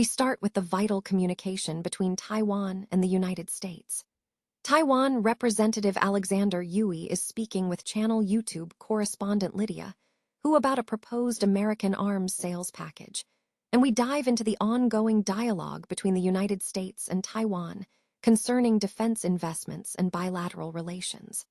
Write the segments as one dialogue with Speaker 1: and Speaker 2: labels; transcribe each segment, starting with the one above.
Speaker 1: We start with the vital communication between Taiwan and the United States. Taiwan Representative Alexander Yui is speaking with Channel YouTube correspondent Lydia, who about a proposed American arms sales package, and we dive into the ongoing dialogue between the United States and Taiwan concerning defense investments and bilateral relations.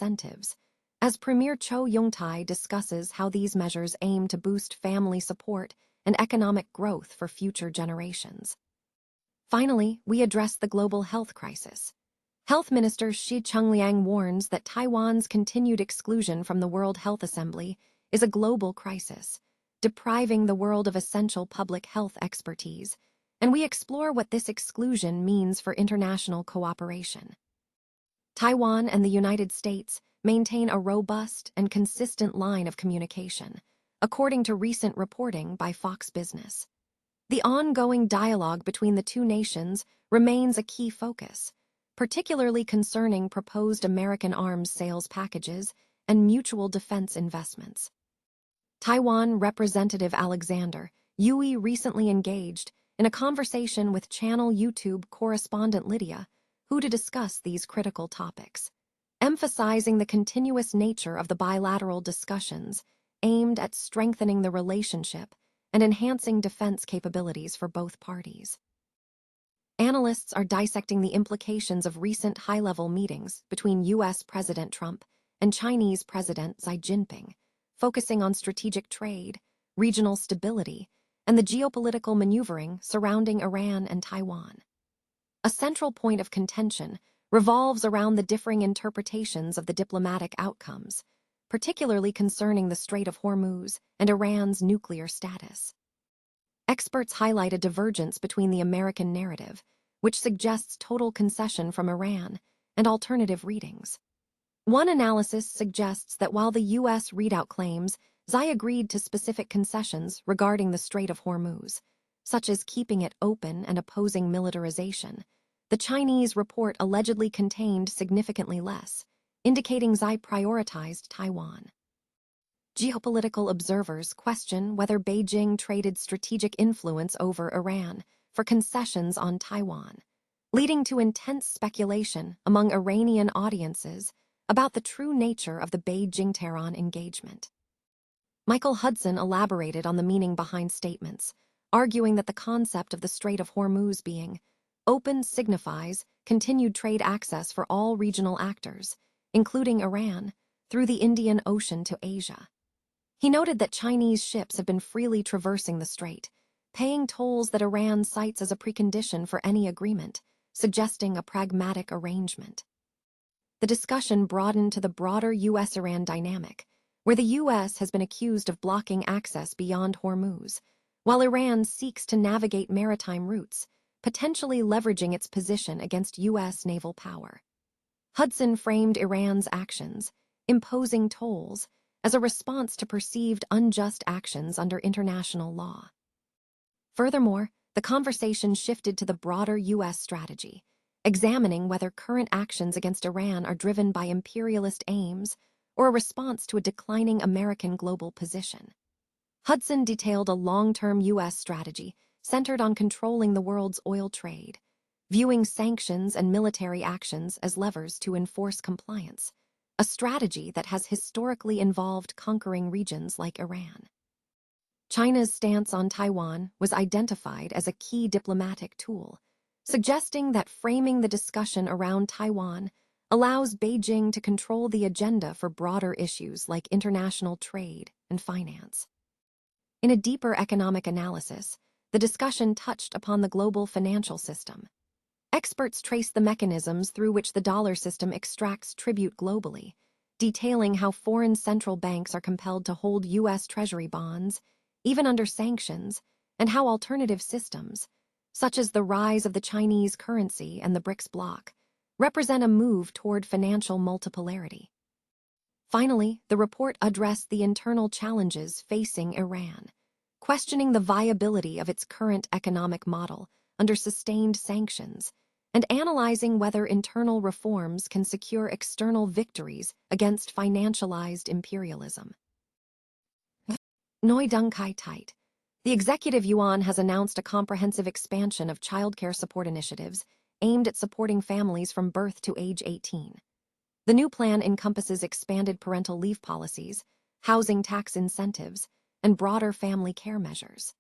Speaker 1: Incentives, as Premier Cho Yong-tai discusses how these measures aim to boost family support and economic growth for future generations. Finally, we address the global health crisis. Health Minister Xi Jinping warns that Taiwan's continued exclusion from the World Health Assembly is a global crisis, depriving the world of essential public health expertise, and we explore what this exclusion means for international cooperation. Taiwan and the United States maintain a robust and consistent line of communication, according to recent reporting by Fox Business. The ongoing dialogue between the two nations remains a key focus, particularly concerning proposed American arms sales packages and mutual defense investments. Taiwan Representative Alexander Yui recently engaged in a conversation with Channel YouTube correspondent Lydia, who to discuss these critical topics, emphasizing the continuous nature of the bilateral discussions aimed at strengthening the relationship and enhancing defense capabilities for both parties. Analysts are dissecting the implications of recent high-level meetings between U.S. President Trump and Chinese President Xi Jinping, focusing on strategic trade, regional stability, and the geopolitical maneuvering surrounding Iran and Taiwan. A central point of contention revolves around the differing interpretations of the diplomatic outcomes, particularly concerning the Strait of Hormuz and Iran's nuclear status. Experts highlight a divergence between the American narrative, which suggests total concession from Iran, and alternative readings. One analysis suggests that while the U.S. readout claims Xi agreed to specific concessions regarding the Strait of Hormuz, such as keeping it open and opposing militarization, the Chinese report allegedly contained significantly less, indicating Xi prioritized Taiwan. Geopolitical observers question whether Beijing traded strategic influence over Iran for concessions on Taiwan, leading to intense speculation among Iranian audiences about the true nature of the Beijing-Tehran engagement. Michael Hudson elaborated on the meaning behind statements, arguing that the concept of the Strait of Hormuz being open signifies continued trade access for all regional actors, including Iran, through the Indian Ocean to Asia. He noted that Chinese ships have been freely traversing the strait, paying tolls that Iran cites as a precondition for any agreement, suggesting a pragmatic arrangement. The discussion broadened to the broader U.S.-Iran dynamic, where the U.S. has been accused of blocking access beyond Hormuz, while Iran seeks to navigate maritime routes, potentially leveraging its position against U.S. naval power. Hudson framed Iran's actions, imposing tolls, as a response to perceived unjust actions under international law. Furthermore, the conversation shifted to the broader U.S. strategy, examining whether current actions against Iran are driven by imperialist aims or a response to a declining American global position. Hudson detailed a long-term U.S. strategy centered on controlling the world's oil trade, viewing sanctions and military actions as levers to enforce compliance, a strategy that has historically involved conquering regions like Iran. China's stance on Taiwan was identified as a key diplomatic tool, suggesting that framing the discussion around Taiwan allows Beijing to control the agenda for broader issues like international trade, and finance. In a deeper economic analysis, the discussion touched upon the global financial system. Experts traced the mechanisms through which the dollar system extracts tribute globally, detailing how foreign central banks are compelled to hold U.S. Treasury bonds, even under sanctions, and how alternative systems, such as the rise of the Chinese currency and the BRICS bloc, represent a move toward financial multipolarity. Finally, the report addressed the internal challenges facing Iran, questioning the viability of its current economic model under sustained sanctions, and analyzing whether internal reforms can secure external victories against financialized imperialism. Noi Dung Kai Tait. The Executive Yuan has announced a comprehensive expansion of childcare support initiatives aimed at supporting families from birth to age 18. The new plan encompasses expanded parental leave policies, housing tax incentives, and broader family care measures.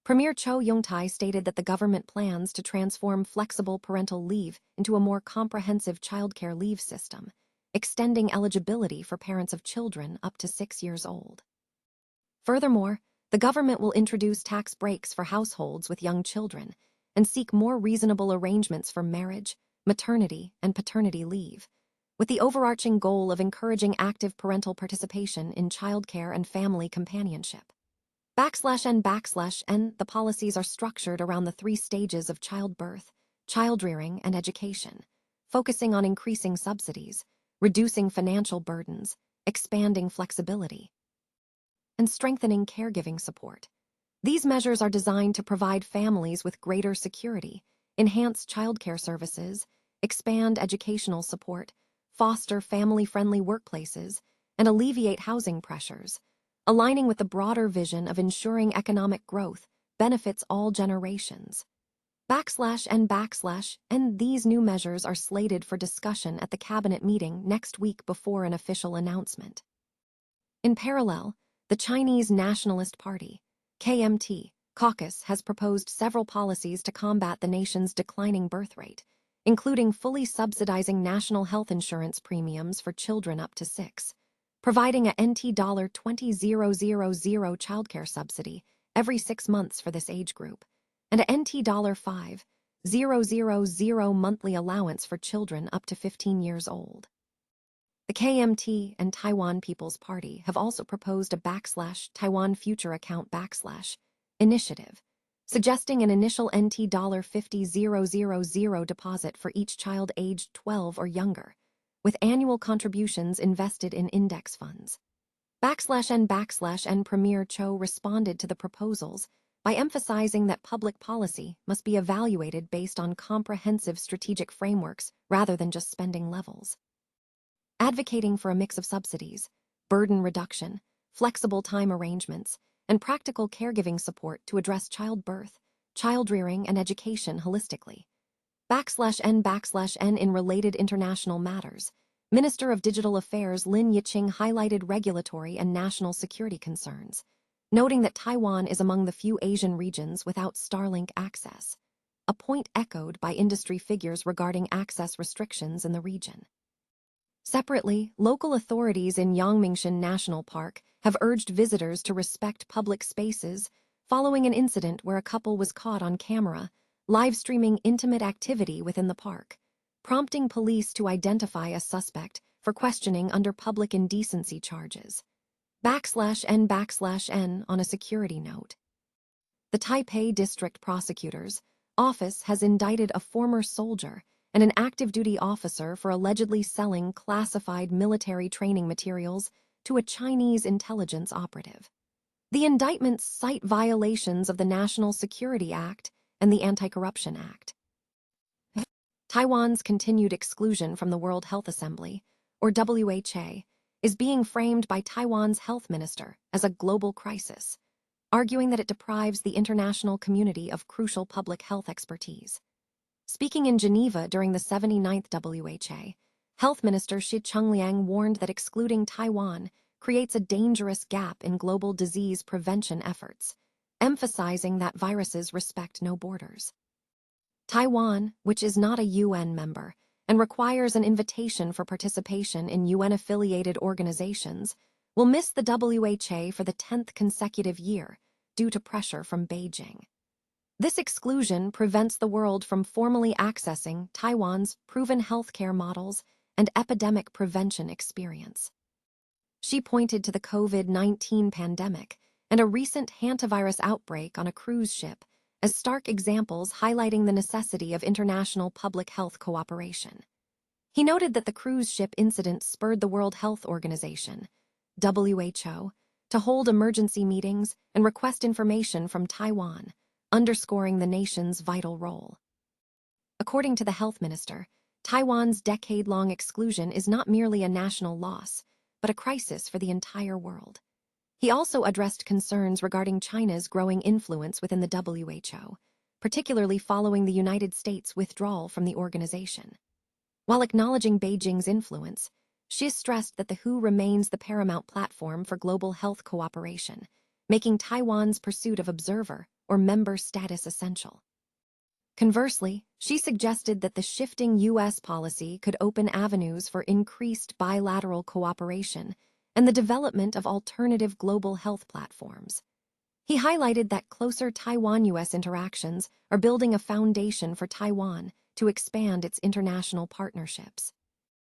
Speaker 1: Premier Cho Yong-tai stated that the government plans to transform flexible parental leave into a more comprehensive childcare leave system, extending eligibility for parents of children up to 6 years old. Furthermore, the government will introduce tax breaks for households with young children and seek more reasonable arrangements for marriage, maternity, and paternity leave, with the overarching goal of encouraging active parental participation in childcare and family companionship. /N, the policies are structured around the 3 stages of childbirth, childrearing, and education, focusing on increasing subsidies, reducing financial burdens, expanding flexibility, and strengthening caregiving support. These measures are designed to provide families with greater security, enhance childcare services, expand educational support, foster family-friendly workplaces, and alleviate housing pressures, aligning with the broader vision of ensuring economic growth benefits all generations. /N, these new measures are slated for discussion at the cabinet meeting next week before an official announcement. In parallel, the Chinese Nationalist Party, KMT, caucus has proposed several policies to combat the nation's declining birth rate, including fully subsidizing national health insurance premiums for children up to 6, providing a $20,000 childcare subsidy every 6 months for this age group, and a $5,000 monthly allowance for children up to 15 years old. The KMT and Taiwan People's Party have also proposed a /Taiwan Future Account initiative, suggesting an initial $50,000 deposit for each child aged 12 or younger, with annual contributions invested in index funds. /N Premier Cho responded to the proposals by emphasizing that public policy must be evaluated based on comprehensive strategic frameworks rather than just spending levels. Advocating for a mix of subsidies, burden reduction, flexible time arrangements, and practical caregiving support to address childbirth, childrearing, and education holistically. /N in related international matters, Minister of Digital Affairs Lin Yiqing highlighted regulatory and national security concerns, noting that Taiwan is among the few Asian regions without Starlink access, a point echoed by industry figures regarding access restrictions in the region. Separately, local authorities in Yangmingshan National Park have urged visitors to respect public spaces following an incident where a couple was caught on camera live-streaming intimate activity within the park, prompting police to identify a suspect for questioning under public indecency charges. /N on a security note. The Taipei District Prosecutor's Office has indicted a former soldier and an active-duty officer for allegedly selling classified military training materials to a Chinese intelligence operative. The indictments cite violations of the National Security Act and the Anti-Corruption Act. Taiwan's continued exclusion from the World Health Assembly, or WHO, is being framed by Taiwan's health minister as a global crisis, arguing that it deprives the international community of crucial public health expertise. Speaking in Geneva during the 79th WHO, Health Minister Xi Jinping warned that excluding Taiwan creates a dangerous gap in global disease prevention efforts, emphasizing that viruses respect no borders. Taiwan, which is not a UN member and requires an invitation for participation in UN-affiliated organizations, will miss the WHO for the 10th consecutive year due to pressure from Beijing. This exclusion prevents the world from formally accessing Taiwan's proven healthcare models and epidemic prevention experience. She pointed to the COVID-19 pandemic and a recent hantavirus outbreak on a cruise ship as stark examples highlighting the necessity of international public health cooperation. He noted that the cruise ship incident spurred the World Health Organization, WHO, to hold emergency meetings and request information from Taiwan, underscoring the nation's vital role. According to the health minister, Taiwan's decade-long exclusion is not merely a national loss, but a crisis for the entire world. He also addressed concerns regarding China's growing influence within the WHO, particularly following the United States' withdrawal from the organization. While acknowledging Beijing's influence, Xi stressed that the WHO remains the paramount platform for global health cooperation, making Taiwan's pursuit of observer or member status essential. Conversely, Xi suggested that the shifting U.S. policy could open avenues for increased bilateral cooperation and the development of alternative global health platforms. He highlighted that closer Taiwan-U.S. interactions are building a foundation for Taiwan to expand its international partnerships.